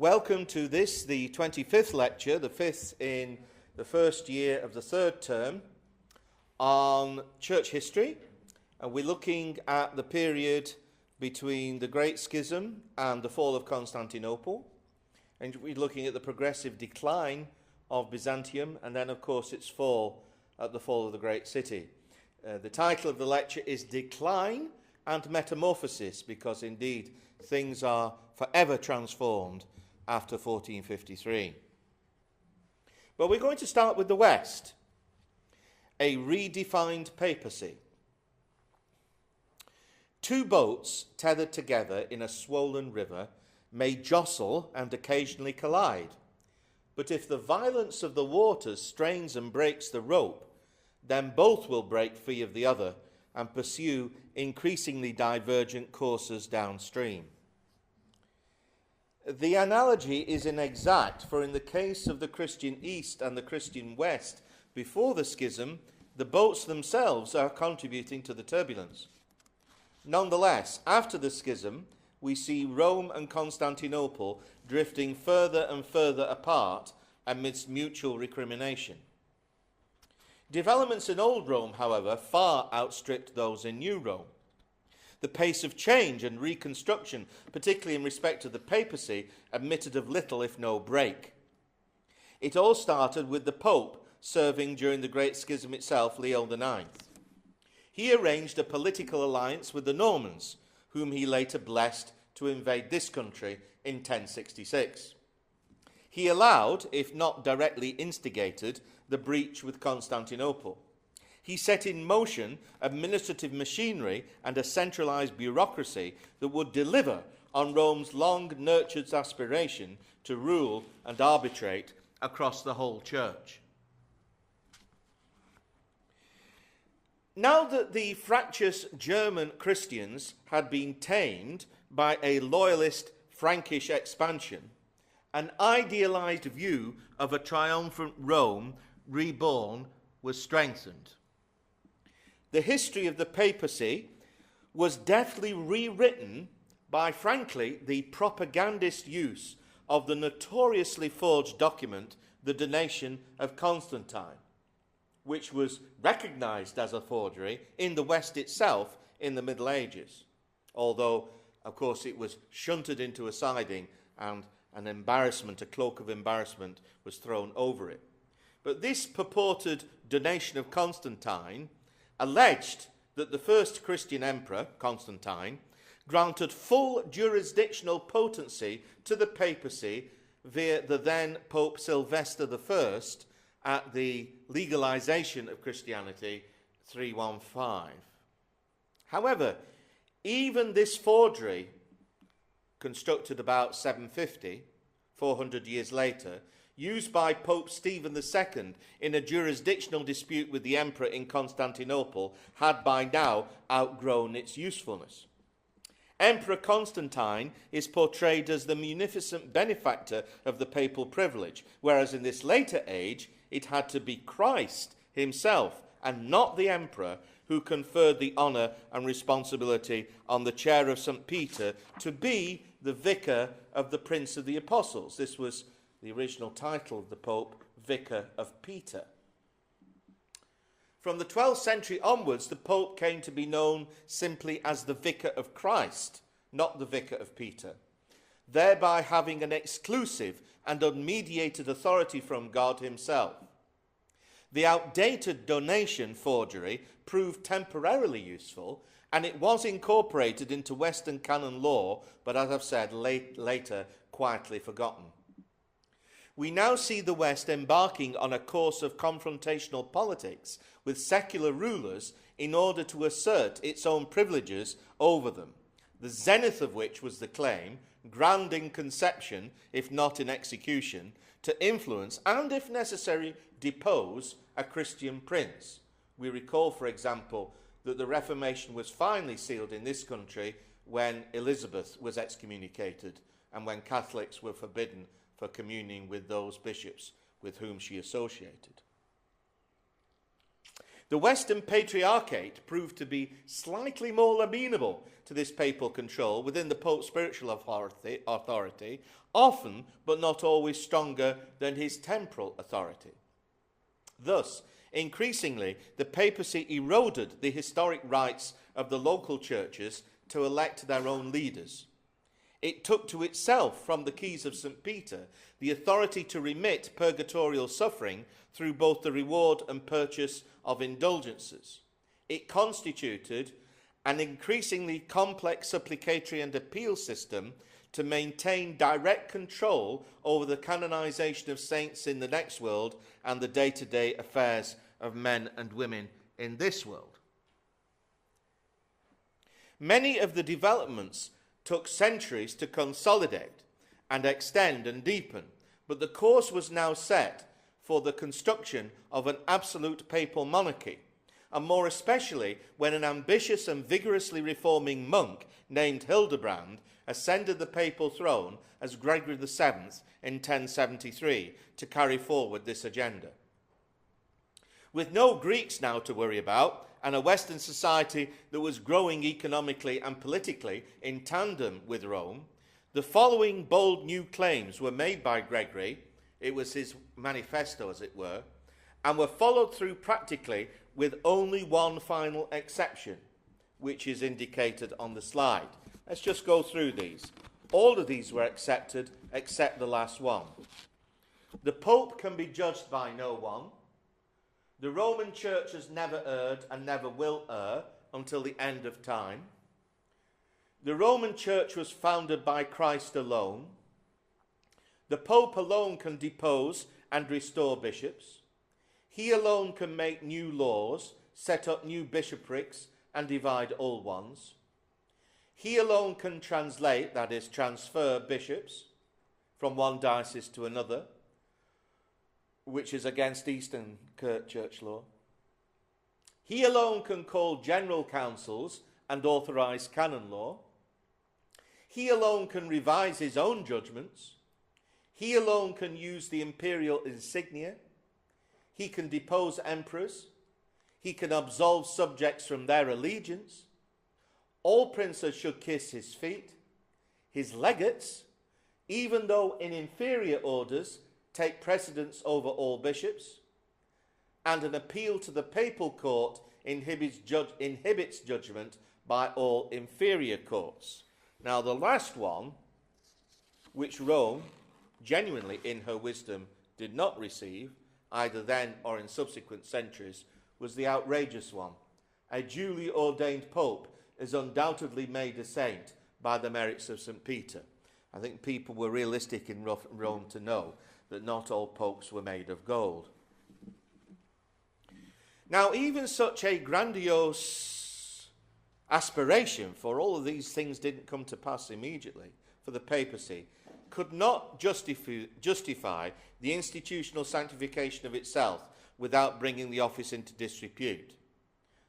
Welcome to this, the 25th lecture, the fifth in the first year of the third term, on church history. And we're looking at the period between the Great Schism and the fall of Constantinople. And we're looking at the progressive decline of Byzantium, and then, of course, its fall at the fall of the great city. The title of the lecture is Decline and Metamorphosis, because indeed things are forever transformed after 1453. But we're going to start with the West, a redefined papacy. Two boats tethered together in a swollen river may jostle and occasionally collide, but if the violence of the waters strains and breaks the rope, then both will break free of the other and pursue increasingly divergent courses downstream. The analogy is inexact, for in the case of the Christian East and the Christian West before the schism, the boats themselves are contributing to the turbulence. Nonetheless, after the schism, we see Rome and Constantinople drifting further and further apart amidst mutual recrimination. Developments in Old Rome, however, far outstripped those in New Rome. The pace of change and reconstruction, particularly in respect to the papacy, admitted of little if no break. It all started with the Pope serving during the Great Schism itself, Leo IX. He arranged a political alliance with the Normans, whom he later blessed to invade this country in 1066. He allowed, if not directly instigated, the breach with Constantinople. He set in motion administrative machinery and a centralized bureaucracy that would deliver on Rome's long-nurtured aspiration to rule and arbitrate across the whole church. Now that the fractious German Christians had been tamed by a loyalist Frankish expansion, an idealized view of a triumphant Rome reborn was strengthened. The history of the papacy was deftly rewritten by, frankly, the propagandist use of the notoriously forged document, The Donation of Constantine, which was recognized as a forgery in the West itself in the Middle Ages, although, of course, it was shunted into a siding and a cloak of embarrassment was thrown over it. But this purported donation of Constantine alleged that the first Christian emperor, Constantine, granted full jurisdictional potency to the papacy via the then Pope Sylvester I at the legalization of Christianity 315. However, even this forgery, constructed about 750, 400 years later, used by Pope Stephen II in a jurisdictional dispute with the emperor in Constantinople, had by now outgrown its usefulness. Emperor Constantine is portrayed as the munificent benefactor of the papal privilege, whereas in this later age, it had to be Christ himself and not the emperor who conferred the honour and responsibility on the chair of St. Peter to be the vicar of the Prince of the Apostles. This was the original title of the Pope, Vicar of Peter. From the 12th century onwards, the Pope came to be known simply as the Vicar of Christ, not the Vicar of Peter, thereby having an exclusive and unmediated authority from God himself. The outdated donation forgery proved temporarily useful, and it was incorporated into Western canon law, but as I've said, later quietly forgotten. We now see the West embarking on a course of confrontational politics with secular rulers in order to assert its own privileges over them, the zenith of which was the claim, grand in conception, if not in execution, to influence and, if necessary, depose a Christian prince. We recall, for example, that the Reformation was finally sealed in this country when Elizabeth was excommunicated and when Catholics were forbidden for communing with those bishops with whom she associated. The Western Patriarchate proved to be slightly more amenable to this papal control within the Pope's spiritual authority, often but not always stronger than his temporal authority. Thus, increasingly, the papacy eroded the historic rights of the local churches to elect their own leaders. It took to itself from the keys of St. Peter the authority to remit purgatorial suffering through both the reward and purchase of indulgences. It constituted an increasingly complex supplicatory and appeal system to maintain direct control over the canonization of saints in the next world and the day-to-day affairs of men and women in this world. Many of the developments took centuries to consolidate and extend and deepen, but the course was now set for the construction of an absolute papal monarchy, and more especially when an ambitious and vigorously reforming monk named Hildebrand ascended the papal throne as Gregory VII in 1073 to carry forward this agenda. With no Greeks now to worry about, and a Western society that was growing economically and politically in tandem with Rome, the following bold new claims were made by Gregory. It was his manifesto, as it were, and were followed through practically with only one final exception, which is indicated on the slide. Let's just go through these. All of these were accepted except the last one. The Pope can be judged by no one. The Roman Church has never erred and never will err until the end of time. The Roman Church was founded by Christ alone. The Pope alone can depose and restore bishops. He alone can make new laws, set up new bishoprics, and divide old ones. He alone can translate, that is, transfer bishops from one diocese to another, which is against Eastern Church law. He alone can call general councils and authorize canon law. He alone can revise his own judgments. He alone can use the imperial insignia. He can depose emperors. He can absolve subjects from their allegiance. All princes should kiss his feet. His legates, even though in inferior orders, take precedence over all bishops, and an appeal to the papal court inhibits judgment by all inferior courts. Now, the last one, which Rome, genuinely in her wisdom, did not receive, either then or in subsequent centuries, was the outrageous one. A duly ordained pope is undoubtedly made a saint by the merits of St. Peter. I think people were realistic in Rome to know that not all popes were made of gold. Now, even such a grandiose aspiration, for all of these things didn't come to pass immediately, for the papacy, could not justify the institutional sanctification of itself without bringing the office into disrepute.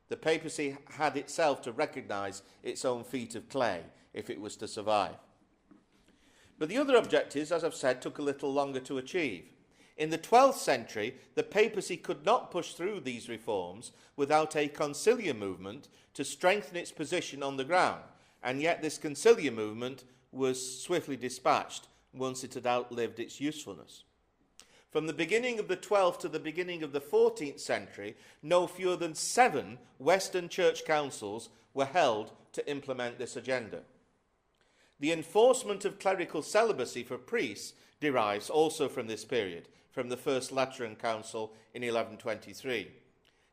The papacy had itself to recognize its own feet of clay if it was to survive. But the other objectives, as I've said, took a little longer to achieve. In the 12th century, the papacy could not push through these reforms without a conciliar movement to strengthen its position on the ground, and yet this conciliar movement was swiftly dispatched once it had outlived its usefulness. From the beginning of the 12th to the beginning of the 14th century, no fewer than 7 Western church councils were held to implement this agenda. The enforcement of clerical celibacy for priests derives also from this period, from the First Lateran Council in 1123,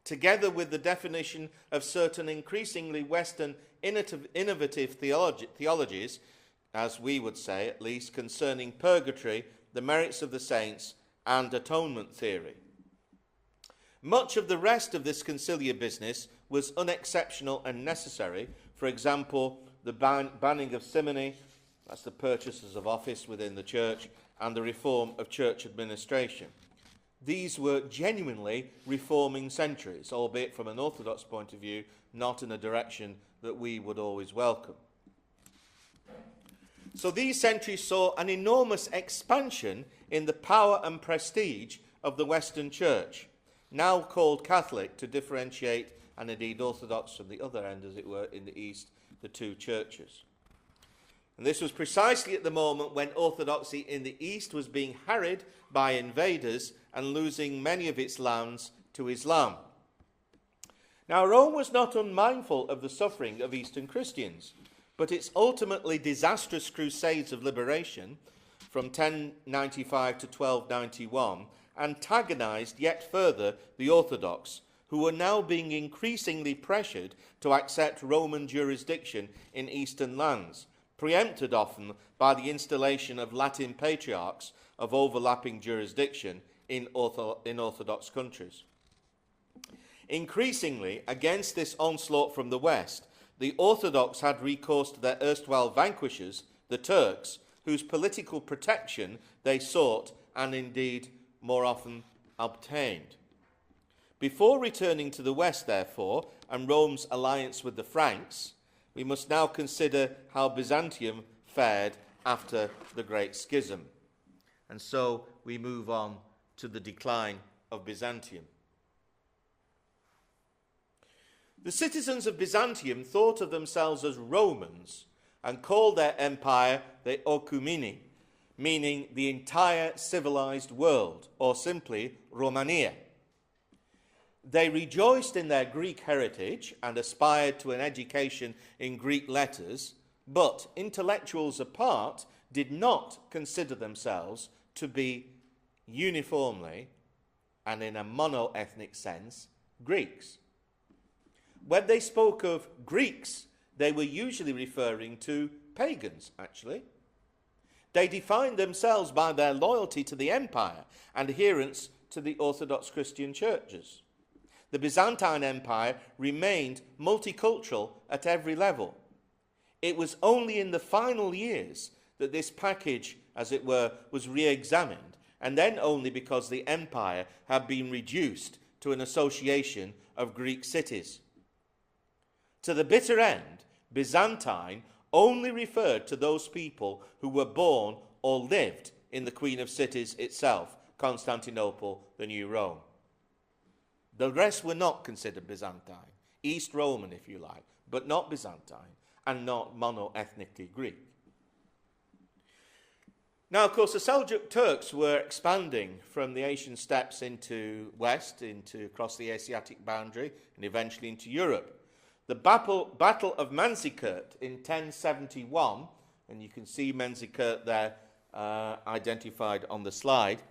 together with the definition of certain increasingly Western innovative theologies, as we would say at least, concerning purgatory, the merits of the saints, and atonement theory. Much of the rest of this conciliar business was unexceptional and necessary. For example, the banning of simony, that's the purchases of office within the church, and the reform of church administration. These were genuinely reforming centuries, albeit from an orthodox point of view, not in a direction that we would always welcome. So these centuries saw an enormous expansion in the power and prestige of the Western Church, now called Catholic to differentiate, and indeed Orthodox from the other end, as it were, in the East, the two churches. And this was precisely at the moment when Orthodoxy in the East was being harried by invaders and losing many of its lands to Islam. Now, Rome was not unmindful of the suffering of Eastern Christians, but its ultimately disastrous crusades of liberation from 1095 to 1291 antagonized yet further the Orthodox, who were now being increasingly pressured to accept Roman jurisdiction in Eastern lands, preempted often by the installation of Latin patriarchs of overlapping jurisdiction in Orthodox countries. Increasingly, against this onslaught from the West, the Orthodox had recourse to their erstwhile vanquishers, the Turks, whose political protection they sought and indeed more often obtained. Before returning to the West, therefore, and Rome's alliance with the Franks, we must now consider how Byzantium fared after the Great Schism. And so we move on to the decline of Byzantium. The citizens of Byzantium thought of themselves as Romans and called their empire the Oikoumeni, meaning the entire civilized world, or simply Romania. They rejoiced in their Greek heritage and aspired to an education in Greek letters, but intellectuals apart did not consider themselves to be uniformly and in a mono-ethnic sense Greeks. When they spoke of Greeks, they were usually referring to pagans, actually. They defined themselves by their loyalty to the empire and adherence to the Orthodox Christian churches. The Byzantine Empire remained multicultural at every level. It was only in the final years that this package, as it were, was re-examined, and then only because the empire had been reduced to an association of Greek cities. To the bitter end, Byzantine only referred to those people who were born or lived in the Queen of Cities itself, Constantinople, the New Rome. The rest were not considered Byzantine, East Roman if you like, but not Byzantine and not mono-ethnically Greek. Now, of course, the Seljuk Turks were expanding from the Asian steppes into west, across the Asiatic boundary, and eventually into Europe. The Battle of Manzikert in 1071, and you can see Manzikert there identified on the slide,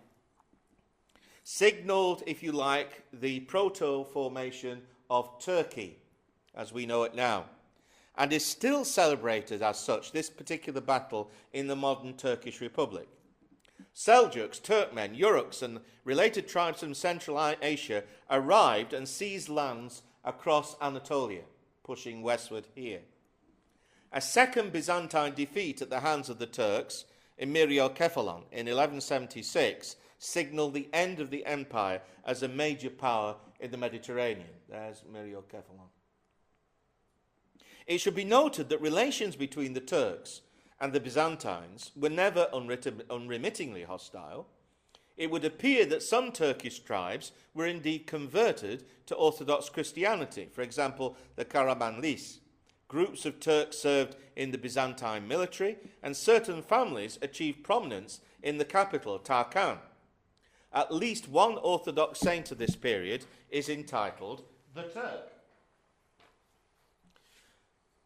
signalled, if you like, the proto-formation of Turkey, as we know it now, and is still celebrated as such, this particular battle, in the modern Turkish Republic. Seljuks, Turkmen, Yuruks, and related tribes from Central Asia arrived and seized lands across Anatolia, pushing westward here. A second Byzantine defeat at the hands of the Turks in Myriokephalon in 1176 signalled the end of the empire as a major power in the Mediterranean. There's Myriokephalon. It should be noted that relations between the Turks and the Byzantines were never unremittingly hostile. It would appear that some Turkish tribes were indeed converted to Orthodox Christianity, for example, the Karamanlis. Groups of Turks served in the Byzantine military, and certain families achieved prominence in the capital, Tarkan. At least one Orthodox saint of this period is entitled the Turk.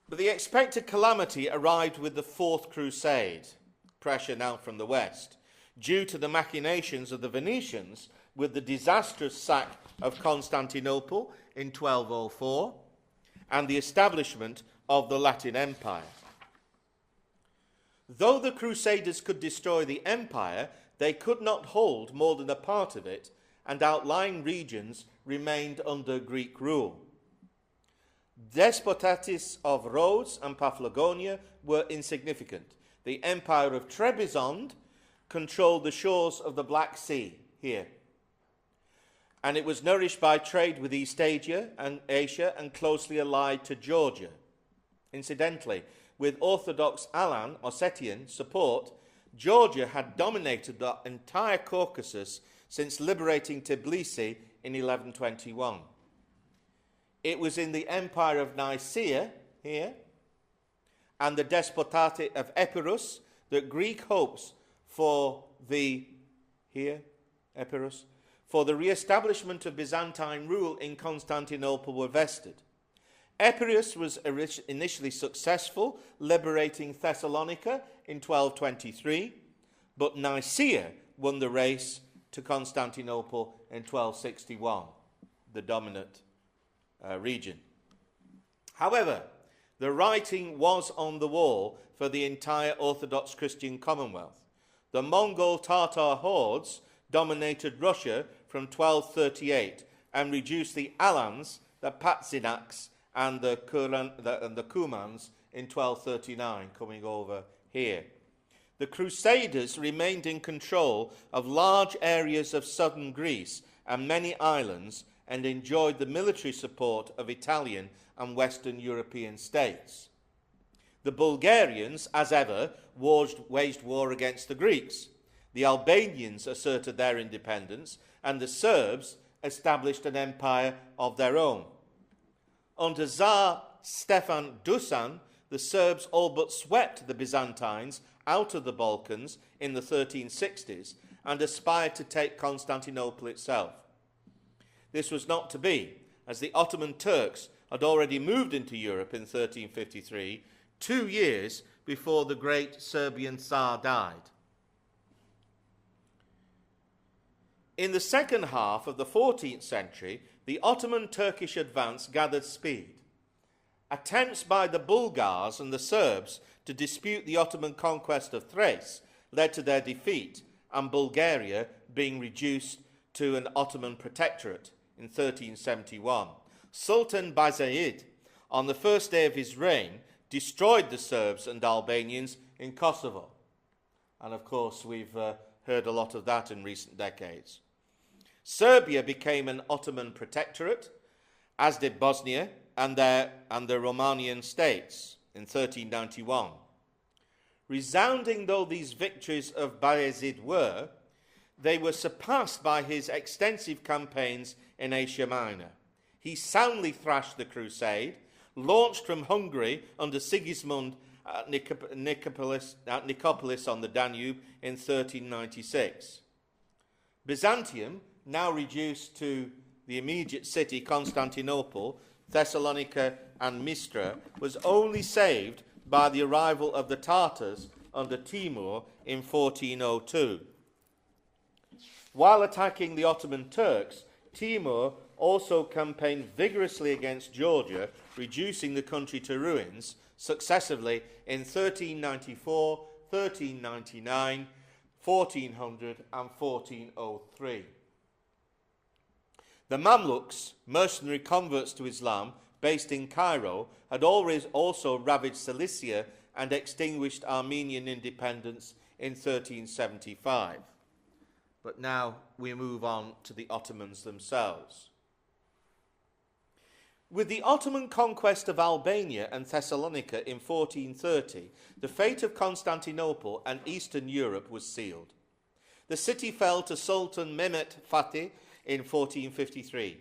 But the expected calamity arrived with the Fourth Crusade, pressure now from the West, due to the machinations of the Venetians with the disastrous sack of Constantinople in 1204 and the establishment of the Latin Empire. Though the Crusaders could destroy the empire, they could not hold more than a part of it, and outlying regions remained under Greek rule. Despotates of Rhodes and Paphlagonia were insignificant. The Empire of Trebizond controlled the shores of the Black Sea here, and it was nourished by trade with East Asia and closely allied to Georgia. Incidentally, with Orthodox Alan Ossetian support, Georgia had dominated the entire Caucasus since liberating Tbilisi in 1121. It was in the Empire of Nicaea, here, and the Despotate of Epirus that Greek hopes for the, here, Epirus, for the re-establishment of Byzantine rule in Constantinople were vested. Epirus was initially successful, liberating Thessalonica in 1223, but Nicaea won the race to Constantinople in 1261, the dominant region. However, the writing was on the wall for the entire Orthodox Christian Commonwealth. The Mongol Tatar hordes dominated Russia from 1238 and reduced the Alans, the Patzinaks, and the Cumans in 1239, coming over here. The Crusaders remained in control of large areas of southern Greece and many islands and enjoyed the military support of Italian and Western European states. The Bulgarians, as ever, waged war against the Greeks. The Albanians asserted their independence, and the Serbs established an empire of their own. Under Tsar Stefan Dusan, the Serbs all but swept the Byzantines out of the Balkans in the 1360s and aspired to take Constantinople itself. This was not to be, as the Ottoman Turks had already moved into Europe in 1353, 2 years before the great Serbian Tsar died. In the second half of the 14th century, the Ottoman-Turkish advance gathered speed. Attempts by the Bulgars and the Serbs to dispute the Ottoman conquest of Thrace led to their defeat and Bulgaria being reduced to an Ottoman protectorate in 1371. Sultan Bayezid, on the first day of his reign, destroyed the Serbs and Albanians in Kosovo. And of course, we've heard a lot of that in recent decades. Serbia became an Ottoman protectorate, as did Bosnia and the Romanian states in 1391. Resounding though these victories of Bayezid were, they were surpassed by his extensive campaigns in Asia Minor. He soundly thrashed the crusade, launched from Hungary under Sigismund at Nicopolis on the Danube in 1396. Byzantium, now reduced to the immediate city Constantinople, Thessalonica and Mistra, was only saved by the arrival of the Tartars under Timur in 1402. While attacking the Ottoman Turks, Timur also campaigned vigorously against Georgia, reducing the country to ruins successively in 1394, 1399, 1400 and 1403. The Mamluks, mercenary converts to Islam, based in Cairo, had always also ravaged Cilicia and extinguished Armenian independence in 1375. But now we move on to the Ottomans themselves. With the Ottoman conquest of Albania and Thessalonica in 1430, the fate of Constantinople and Eastern Europe was sealed. The city fell to Sultan Mehmet Fatih in 1453.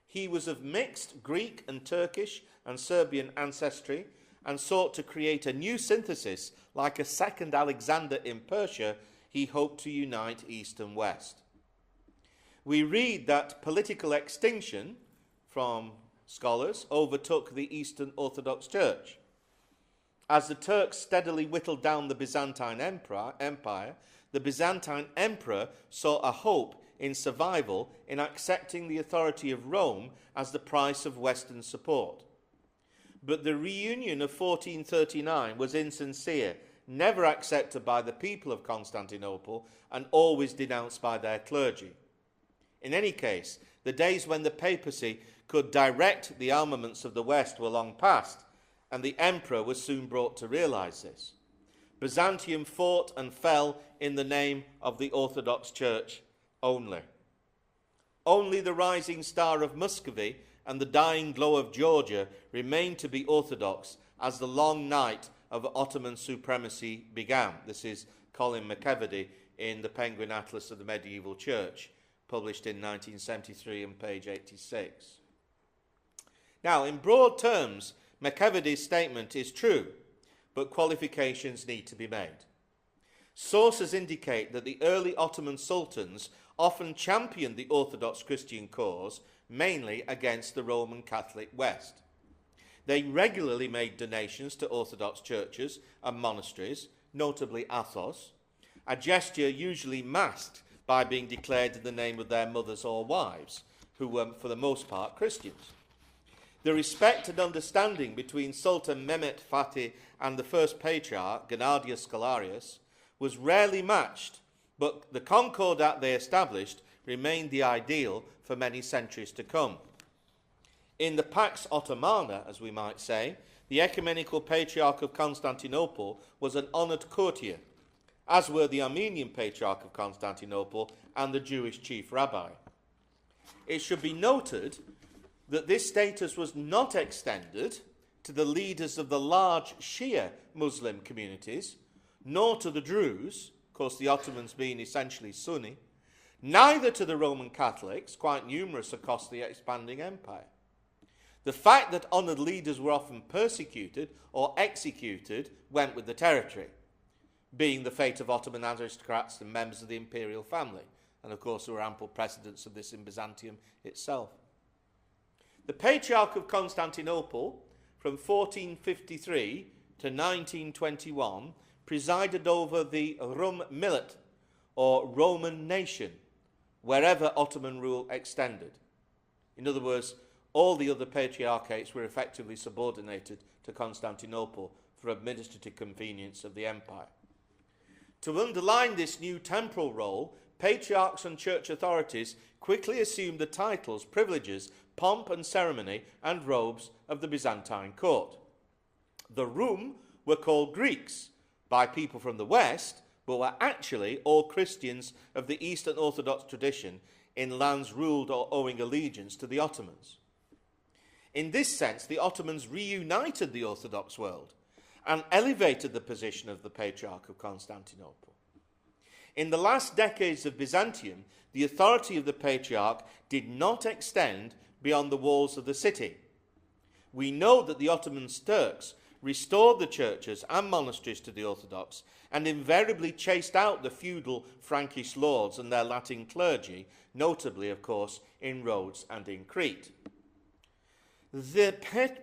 He was of mixed Greek and Turkish and Serbian ancestry and sought to create a new synthesis like a second Alexander in Persia. He hoped to unite East and West. We read that political extinction, from scholars, overtook the Eastern Orthodox Church. As the Turks steadily whittled down the Byzantine Empire, the Byzantine Emperor saw a hope in survival in accepting the authority of Rome as the price of Western support. But the reunion of 1439 was insincere, never accepted by the people of Constantinople, and always denounced by their clergy. In any case, the days when the papacy could direct the armaments of the West were long past, and the emperor was soon brought to realize this. Byzantium fought and fell in the name of the Orthodox Church only. Only the rising star of Muscovy and the dying glow of Georgia remained to be Orthodox as the long night of Ottoman supremacy began. This is Colin McEvedy in the Penguin Atlas of the Medieval Church, published in 1973 on page 86. Now, in broad terms, Makevides' statement is true, but qualifications need to be made. Sources indicate that the early Ottoman sultans often championed the Orthodox Christian cause, mainly against the Roman Catholic West. They regularly made donations to Orthodox churches and monasteries, notably Athos, a gesture usually masked by being declared in the name of their mothers or wives, who were for the most part Christians. The respect and understanding between Sultan Mehmet Fatih and the first patriarch, Gennadius Scholarius, was rarely matched, but the concordat they established remained the ideal for many centuries to come. In the Pax Ottomana, as we might say, the ecumenical patriarch of Constantinople was an honoured courtier, as were the Armenian patriarch of Constantinople and the Jewish chief rabbi. It should be noted that this status was not extended to the leaders of the large Shia Muslim communities, nor to the Druze, of course the Ottomans being essentially Sunni, neither to the Roman Catholics, quite numerous across the expanding empire. The fact that honoured leaders were often persecuted or executed went with the territory, being the fate of Ottoman aristocrats and members of the imperial family. And of course there were ample precedents of this in Byzantium itself. The Patriarch of Constantinople, from 1453 to 1921, presided over the Rum Millet, or Roman nation, wherever Ottoman rule extended. In other words, all the other patriarchates were effectively subordinated to Constantinople for administrative convenience of the empire. To underline this new temporal role, patriarchs and church authorities quickly assumed the titles, privileges, pomp and ceremony and robes of the Byzantine court. The Rum were called Greeks by people from the West, but were actually all Christians of the Eastern Orthodox tradition in lands ruled or owing allegiance to the Ottomans. In this sense, the Ottomans reunited the Orthodox world and elevated the position of the Patriarch of Constantinople. In the last decades of Byzantium, the authority of the Patriarch did not extend beyond the walls of the city. We know that the Ottoman Turks restored the churches and monasteries to the Orthodox and invariably chased out the feudal Frankish lords and their Latin clergy, notably, of course, in Rhodes and in Crete. This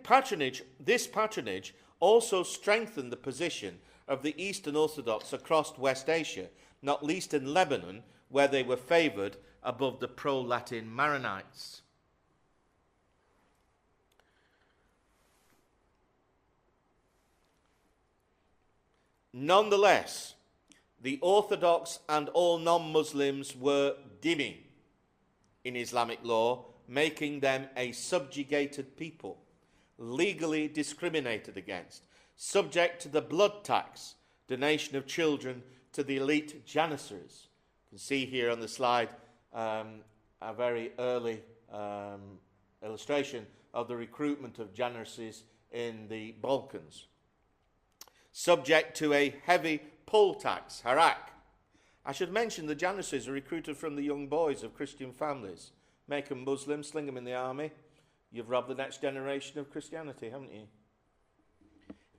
patronage also strengthened the position of the Eastern Orthodox across West Asia, not least in Lebanon, where they were favoured above the pro-Latin Maronites. Nonetheless, the Orthodox and all non-Muslims were dhimmi in Islamic law, making them a subjugated people, legally discriminated against, subject to the blood tax, donation of children to the elite janissaries. You can see here on the slide a very early illustration of the recruitment of janissaries in the Balkans. Subject to a heavy poll tax, harak. I should mention the janissaries are recruited from the young boys of Christian families. Make them Muslims, sling them in the army. You've robbed the next generation of Christianity, haven't you?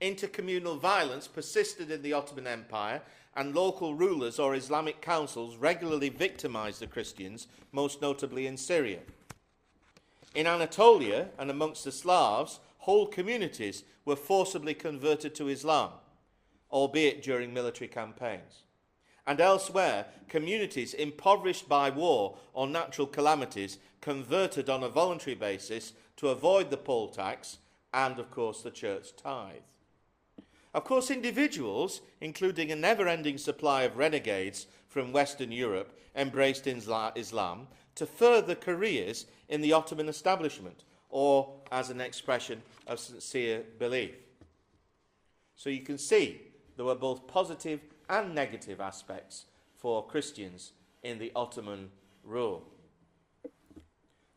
Intercommunal violence persisted in the Ottoman Empire, and local rulers or Islamic councils regularly victimized the Christians, most notably in Syria. In Anatolia and amongst the Slavs, whole communities were forcibly converted to Islam, albeit during military campaigns. And elsewhere, communities impoverished by war or natural calamities converted on a voluntary basis to avoid the poll tax and, of course, the church tithe. Of course, individuals, including a never-ending supply of renegades from Western Europe, embraced Islam to further careers in the Ottoman establishment, or as an expression of sincere belief. So you can see there were both positive and negative aspects for Christians in the Ottoman rule.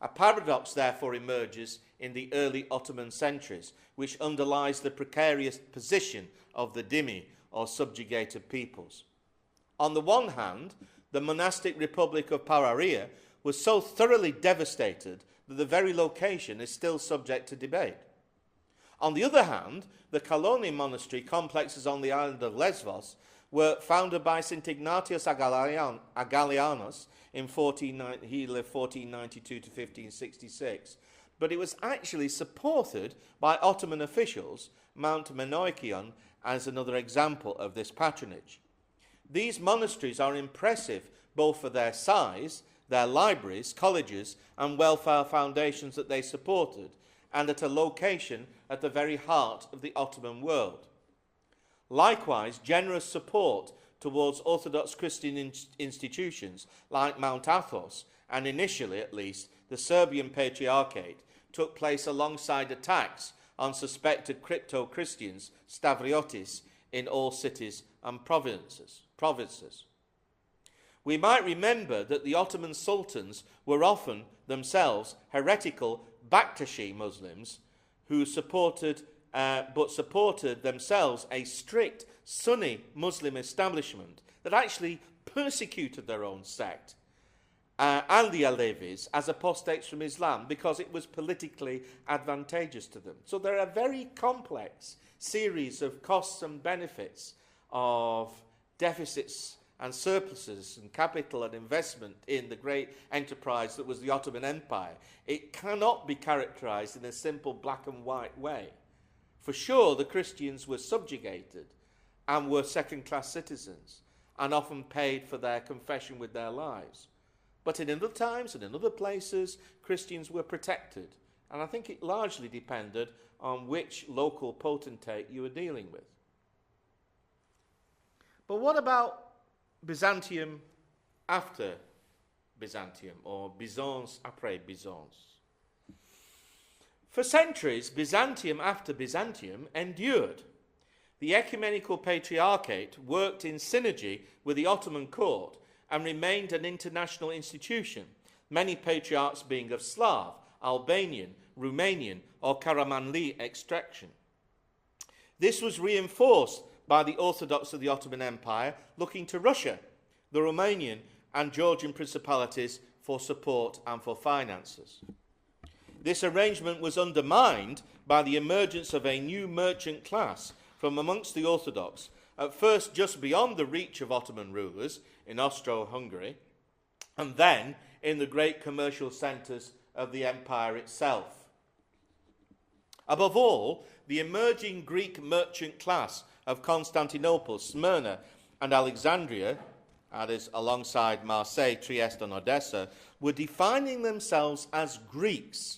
A paradox therefore emerges in the early Ottoman centuries, which underlies the precarious position of the dhimmi, or subjugated peoples. On the one hand, the monastic republic of Pararia was so thoroughly devastated that the very location is still subject to debate. On the other hand, the Kaloni monastery complexes on the island of Lesvos were founded by St. Ignatius Agalianus in 1492 to 1566, but it was actually supported by Ottoman officials. Mount Menoikion as another example of this patronage. These monasteries are impressive both for their size, their libraries, colleges, and welfare foundations that they supported, and at a location at the very heart of the Ottoman world. Likewise, generous support towards Orthodox Christian institutions like Mount Athos, and initially at least the Serbian Patriarchate, took place alongside attacks on suspected crypto-Christians, Stavriotis, in all cities and provinces. We might remember that the Ottoman sultans were often themselves heretical Bakhtashi Muslims who supported themselves a strict Sunni Muslim establishment that actually persecuted their own sect and the Alevis as apostates from Islam because it was politically advantageous to them. So there are a very complex series of costs and benefits of deficits and surpluses and capital and investment in the great enterprise that was the Ottoman Empire. It cannot be characterized in a simple black and white way. For sure, the Christians were subjugated and were second-class citizens and often paid for their confession with their lives. But in other times and in other places, Christians were protected. And I think it largely depended on which local potentate you were dealing with. But what about Byzantium after Byzantium, or Byzance après Byzance? For centuries, Byzantium after Byzantium endured. The ecumenical patriarchate worked in synergy with the Ottoman court and remained an international institution, many patriarchs being of Slav, Albanian, Romanian, or Karamanli extraction. This was reinforced by the Orthodox of the Ottoman Empire looking to Russia, the Romanian and Georgian principalities for support and for finances. This arrangement was undermined by the emergence of a new merchant class from amongst the Orthodox, at first just beyond the reach of Ottoman rulers in Austro-Hungary, and then in the great commercial centres of the empire itself. Above all, the emerging Greek merchant class of Constantinople, Smyrna, and Alexandria, that is alongside Marseille, Trieste, and Odessa, were defining themselves as Greeks.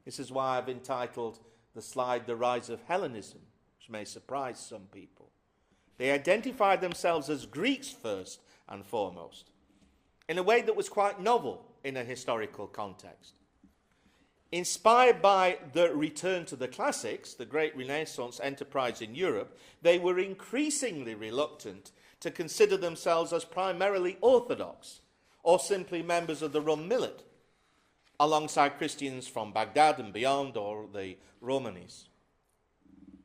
This is why I've entitled the slide "The Rise of Hellenism," which may surprise some people. They identified themselves as Greeks first and foremost, in a way that was quite novel in a historical context. Inspired by the return to the classics, the great Renaissance enterprise in Europe, they were increasingly reluctant to consider themselves as primarily Orthodox or simply members of the Rum millet, alongside Christians from Baghdad and beyond, or the Romanis.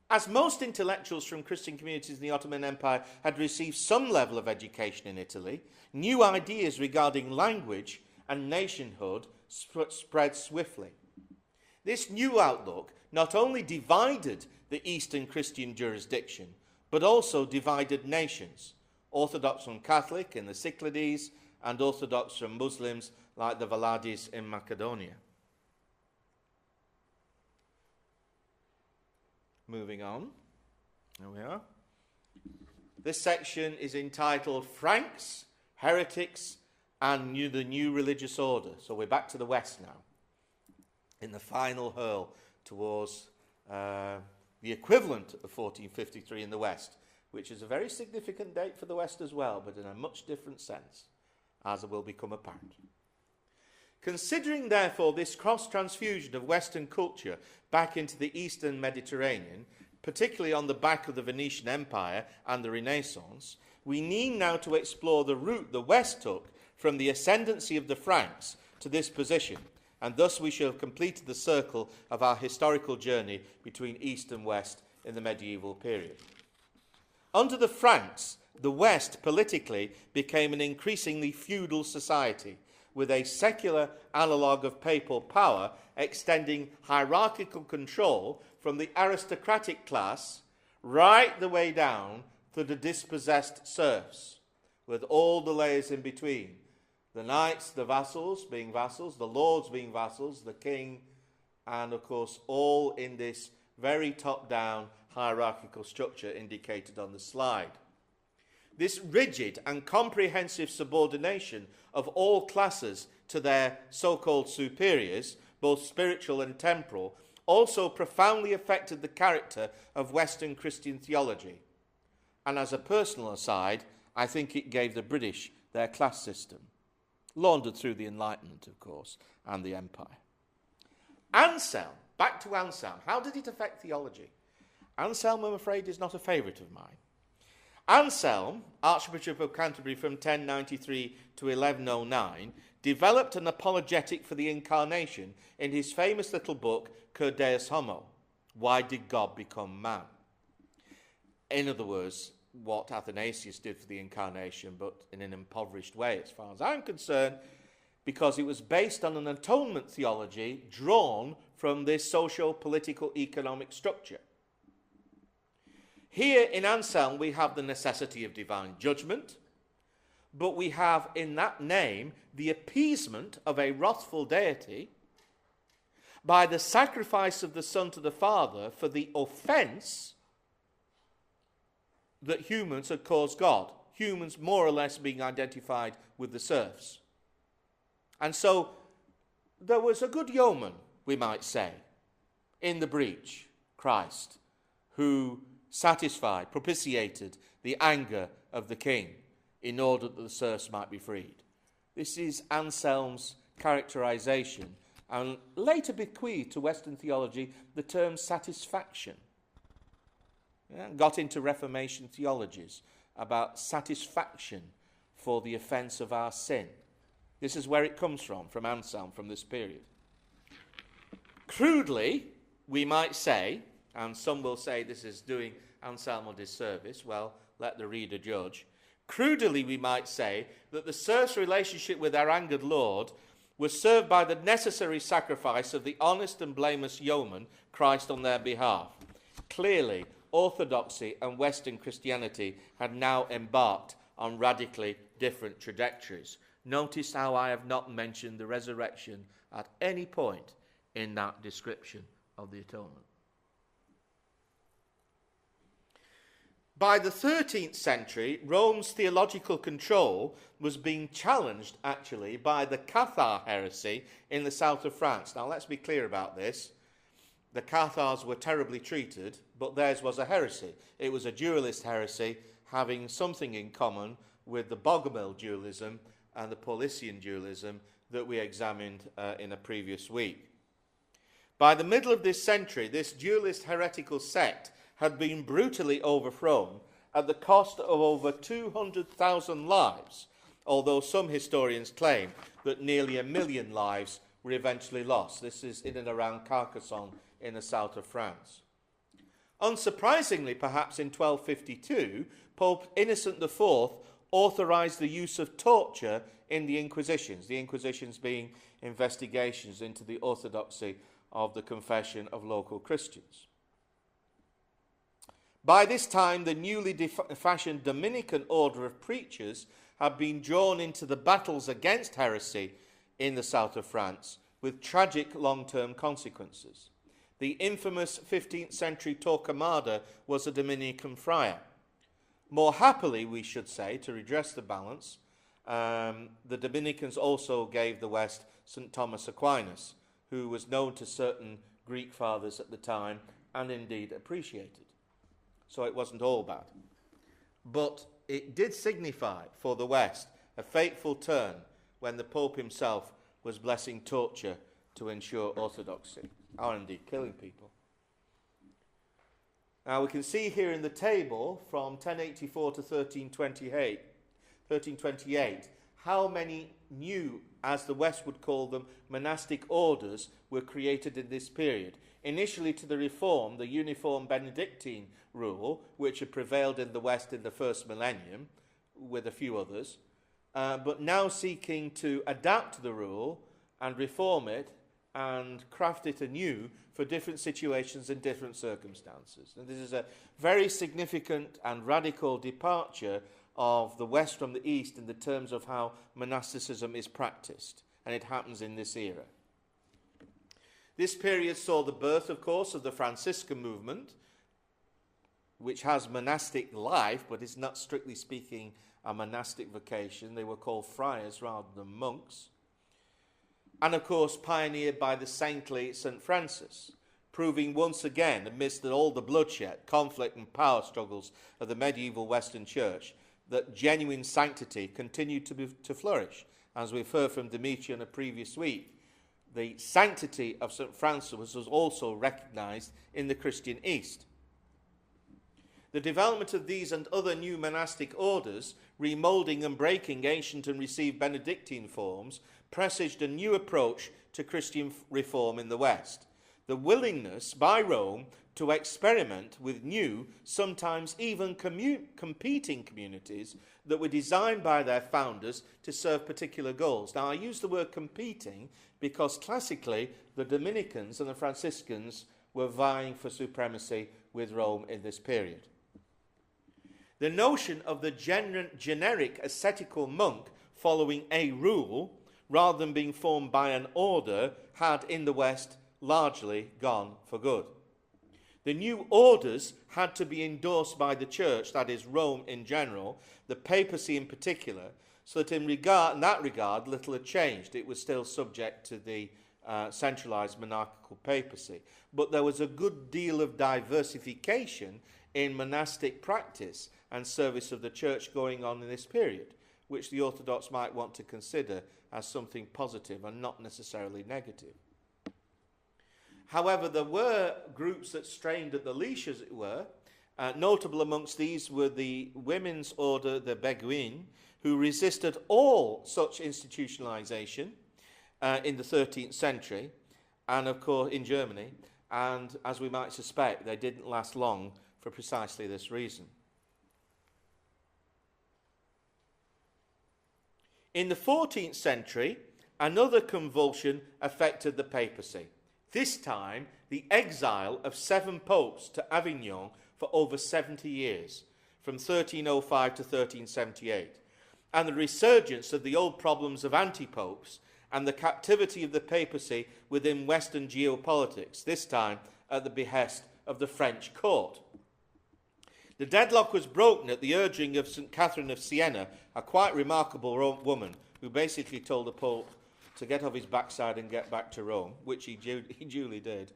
As most intellectuals from Christian communities in the Ottoman Empire had received some level of education in Italy, new ideas regarding language and nationhood spread swiftly. This new outlook not only divided the Eastern Christian jurisdiction, but also divided nations, Orthodox from Catholic in the Cyclades, and Orthodox from Muslims like the Valadis in Macedonia. Moving on, there we are. This section is entitled Franks, Heretics, and the New Religious Order. So we're back to the West now, in the final hurl towards the equivalent of 1453 in the West, which is a very significant date for the West as well, but in a much different sense, as will become apparent. Considering, therefore, this cross-transfusion of Western culture back into the Eastern Mediterranean, particularly on the back of the Venetian Empire and the Renaissance, we need now to explore the route the West took from the ascendancy of the Franks to this position, and thus we shall have completed the circle of our historical journey between East and West in the medieval period. Under the Franks, the West politically became an increasingly feudal society, with a secular analogue of papal power extending hierarchical control from the aristocratic class right the way down to the dispossessed serfs, with all the layers in between. The knights, the vassals being vassals, the lords being vassals, the king, and of course all in this very top-down hierarchical structure indicated on the slide. This rigid and comprehensive subordination of all classes to their so-called superiors, both spiritual and temporal, also profoundly affected the character of Western Christian theology. And as a personal aside, I think it gave the British their class system, laundered through the Enlightenment, of course, and the Empire. Anselm, back to Anselm. How did it affect theology? Anselm, I'm afraid, is not a favourite of mine. Anselm, Archbishop of Canterbury from 1093 to 1109, developed an apologetic for the Incarnation in his famous little book, Cur Deus Homo, Why Did God Become Man? In other words, what Athanasius did for the Incarnation, but in an impoverished way, as far as I'm concerned, because it was based on an atonement theology drawn from this socio-political economic structure. Here in Anselm we have the necessity of divine judgment, but we have in that name the appeasement of a wrathful deity by the sacrifice of the Son to the Father for the offence that humans had caused God, humans more or less being identified with the serfs. And so there was a good yeoman, we might say, in the breach, Christ, who satisfied, propitiated the anger of the king in order that the serfs might be freed. This is Anselm's characterization, and later bequeathed to Western theology the term satisfaction. Got into Reformation theologies about satisfaction for the offence of our sin. This is where it comes from Anselm, from this period. Crudely, we might say, and some will say this is doing Anselm a disservice. Well, let the reader judge. Crudely, we might say that the serf's relationship with their angered Lord was served by the necessary sacrifice of the honest and blameless yeoman, Christ, on their behalf. Clearly, Orthodoxy and Western Christianity had now embarked on radically different trajectories. Notice how I have not mentioned the resurrection at any point in that description of the atonement. By the 13th century, Rome's theological control was being challenged, actually, by the Cathar heresy in the south of France. Now, let's be clear about this. The Cathars were terribly treated, but theirs was a heresy. It was a dualist heresy, having something in common with the Bogomil dualism and the Paulician dualism that we examined in a previous week. By the middle of this century, this dualist heretical sect had been brutally overthrown at the cost of over 200,000 lives, although some historians claim that nearly 1 million lives were eventually lost. This is in and around Carcassonne in the south of France. Unsurprisingly, perhaps in 1252, Pope Innocent IV authorized the use of torture in the Inquisitions being investigations into the orthodoxy of the confession of local Christians. By this time, the newly fashioned Dominican order of preachers had been drawn into the battles against heresy in the south of France, with tragic long-term consequences. The infamous 15th century Torquemada was a Dominican friar. More happily, we should say, to redress the balance, the Dominicans also gave the West St. Thomas Aquinas, who was known to certain Greek fathers at the time and indeed appreciated. So it wasn't all bad. But it did signify for the West a fateful turn when the Pope himself was blessing torture to ensure orthodoxy, or indeed killing people. Now we can see here in the table from 1084 to 1328 how many new, as the West would call them, monastic orders were created in this period. Initially to the reform, the uniform Benedictine rule, which had prevailed in the West in the first millennium, with a few others, but now seeking to adapt the rule and reform it and craft it anew for different situations and different circumstances. And this is a very significant and radical departure of the West from the East in the terms of how monasticism is practiced, and it happens in this era. This period saw the birth, of course, of the Franciscan movement, which has monastic life, but is not strictly speaking a monastic vocation. They were called friars rather than monks. And, of course, pioneered by the saintly St. Francis, proving once again, amidst all the bloodshed, conflict and power struggles of the medieval Western Church, that genuine sanctity continued to flourish. As we've heard from Dimitri in a previous week, the sanctity of St. Francis was also recognized in the Christian East. The development of these and other new monastic orders, remoulding and breaking ancient and received Benedictine forms, presaged a new approach to Christian reform in the West. The willingness by Rome to experiment with new, sometimes even competing communities that were designed by their founders to serve particular goals. Now, I use the word competing because classically the Dominicans and the Franciscans were vying for supremacy with Rome in this period. The notion of the generic ascetical monk following a rule, rather than being formed by an order, had in the West largely gone for good. The new orders had to be endorsed by the church, that is Rome in general, the papacy in particular, so that in that regard little had changed. It was still subject to the centralized monarchical papacy. But there was a good deal of diversification in monastic practice and service of the church going on in this period, which the Orthodox might want to consider as something positive and not necessarily negative. However, there were groups that strained at the leash, as it were. Notable amongst these were the women's order, the Beguine, who resisted all such institutionalization in the 13th century, and of course in Germany, and as we might suspect, they didn't last long for precisely this reason. In the 14th century, another convulsion affected the papacy. This time, the exile of 7 popes to Avignon for over 70 years, from 1305 to 1378, and the resurgence of the old problems of anti-popes and the captivity of the papacy within Western geopolitics, this time at the behest of the French court. The deadlock was broken at the urging of St. Catherine of Siena, a quite remarkable woman who basically told the Pope to get off his backside and get back to Rome, which he duly did.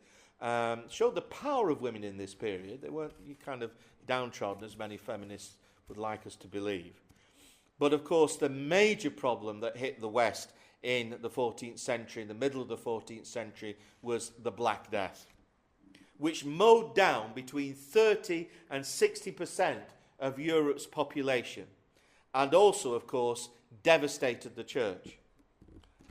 Showed the power of women in this period. They weren't kind of downtrodden, as many feminists would like us to believe. But of course, the major problem that hit the West in the 14th century, in the middle of the 14th century, was the Black Death, which mowed down between 30 and 60% of Europe's population, and also, of course, devastated the church.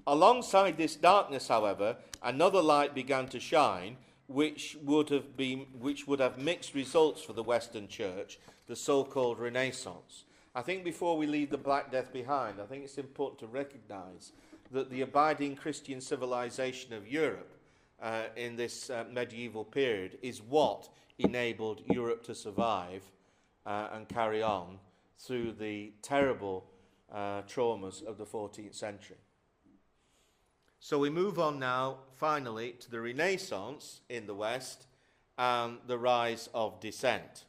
Alongside this darkness, however, another light began to shine, which would have mixed results for the Western Church, the so-called Renaissance. I think before we leave the Black Death behind, I think it's important to recognize that the abiding Christian civilization of Europe in this medieval period is what enabled Europe to survive and carry on through the terrible traumas of the 14th century. So we move on now, finally, to the Renaissance in the West and the rise of dissent.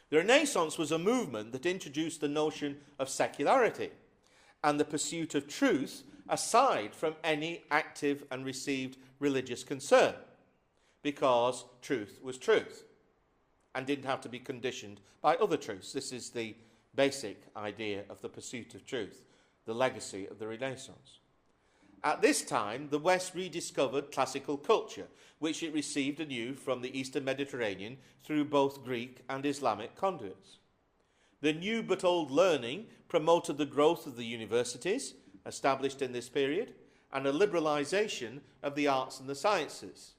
The Renaissance was a movement that introduced the notion of secularity and the pursuit of truth aside from any active and received religious concern, because truth was truth and didn't have to be conditioned by other truths. This is the basic idea of the pursuit of truth, the legacy of the Renaissance. At this time, the West rediscovered classical culture, which it received anew from the Eastern Mediterranean through both Greek and Islamic conduits. The new but old learning promoted the growth of the universities, established in this period, and a liberalization of the arts and the sciences.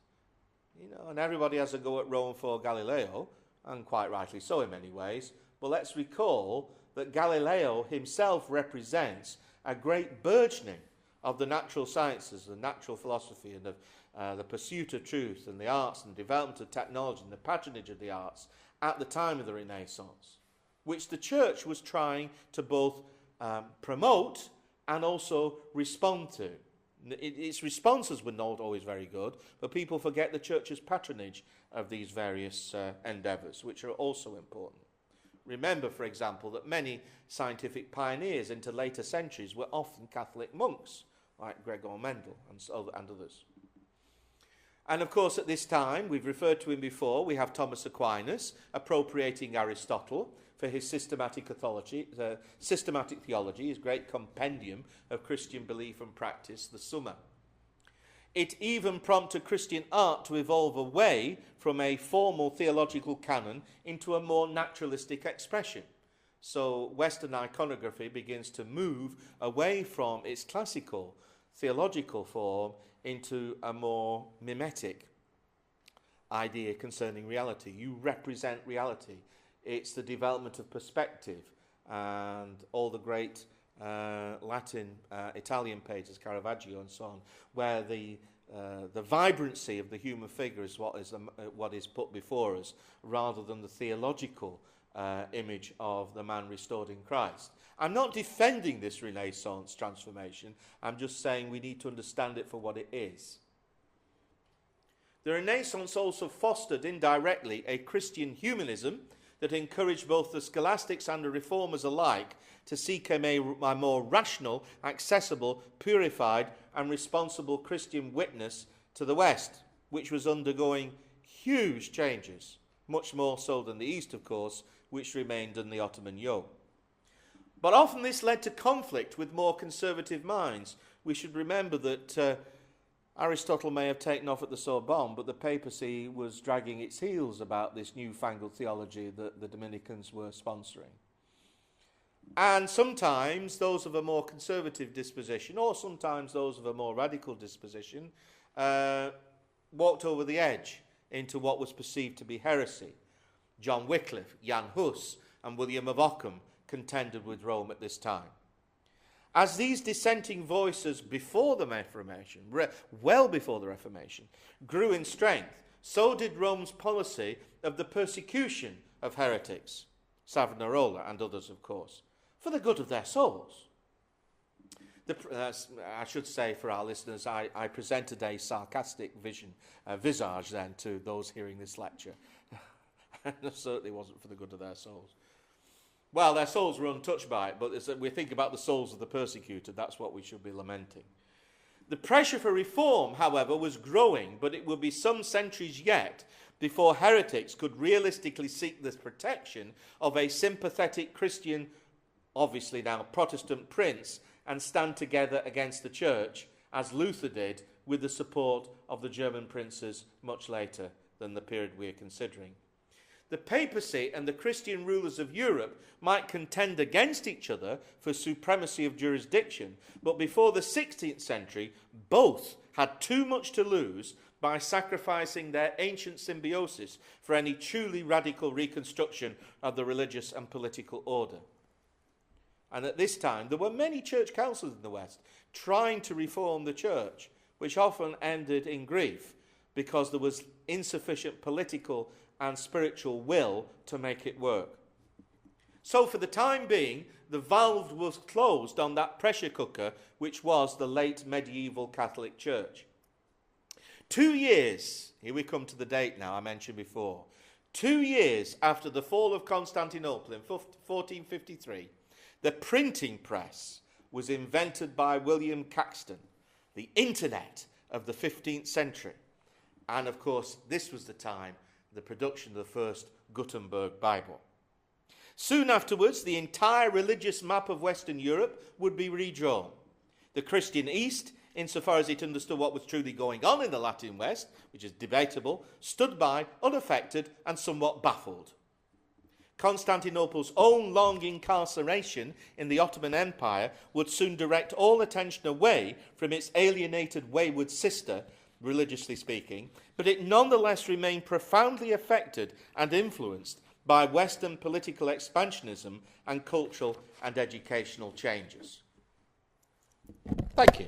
And everybody has a go at Rome for Galileo, and quite rightly so in many ways, but let's recall that Galileo himself represents a great burgeoning of the natural sciences, the natural philosophy, and the pursuit of truth, and the arts, and the development of technology, and the patronage of the arts at the time of the Renaissance, which the church was trying to both promote and also respond to. Its responses were not always very good, but people forget the church's patronage of these various endeavours, which are also important. Remember, for example, that many scientific pioneers into later centuries were often Catholic monks, like Gregor Mendel and others. And of course, at this time, we've referred to him before, we have Thomas Aquinas appropriating Aristotle for his systematic theology, his great compendium of Christian belief and practice, the Summa. It even prompted Christian art to evolve away from a formal theological canon into a more naturalistic expression. So Western iconography begins to move away from its classical theological form into a more mimetic idea concerning reality. You represent reality. It's the development of perspective, and all the great Latin, Italian painters, Caravaggio and so on, where the vibrancy of the human figure is what is put before us, rather than the theological image of the man restored in Christ. I'm not defending this Renaissance transformation. I'm just saying we need to understand it for what it is. The Renaissance also fostered indirectly a Christian humanism that encouraged both the scholastics and the reformers alike to seek a more rational, accessible, purified and responsible Christian witness to the West, which was undergoing huge changes, much more so than the East, of course, which remained in the Ottoman yoke. But often this led to conflict with more conservative minds. We should remember that Aristotle may have taken off at the Sorbonne, but the papacy was dragging its heels about this newfangled theology that the Dominicans were sponsoring. And sometimes those of a more conservative disposition, or sometimes those of a more radical disposition, walked over the edge into what was perceived to be heresy. John Wycliffe, Jan Hus, and William of Ockham contended with Rome at this time. As these dissenting voices before the Reformation, well before the Reformation, grew in strength, so did Rome's policy of the persecution of heretics, Savonarola and others, of course, for the good of their souls. I should say for our listeners, I presented a sarcastic visage then to those hearing this lecture. It certainly wasn't for the good of their souls. Well, their souls were untouched by it, but as we think about the souls of the persecuted, that's what we should be lamenting. The pressure for reform, however, was growing, but it would be some centuries yet before heretics could realistically seek the protection of a sympathetic Christian, obviously now Protestant prince, and stand together against the church, as Luther did with the support of the German princes much later than the period we are considering. The papacy and the Christian rulers of Europe might contend against each other for supremacy of jurisdiction, but before the 16th century, both had too much to lose by sacrificing their ancient symbiosis for any truly radical reconstruction of the religious and political order. And at this time, there were many church councils in the West trying to reform the church, which often ended in grief because there was insufficient political and spiritual will to make it work. So for the time being, the valve was closed on that pressure cooker which was the late medieval Catholic Church. 2 years, here we come to the date now I mentioned before, 2 years after the fall of Constantinople in 1453, the printing press was invented by William Caxton, the internet of the 15th century. And of course, this was the time the production of the first Gutenberg Bible. Soon afterwards, the entire religious map of Western Europe would be redrawn. The Christian East, insofar as it understood what was truly going on in the Latin West, which is debatable, stood by, unaffected and somewhat baffled. Constantinople's own long incarceration in the Ottoman Empire would soon direct all attention away from its alienated wayward sister, religiously speaking, but it nonetheless remained profoundly affected and influenced by Western political expansionism and cultural and educational changes. Thank you.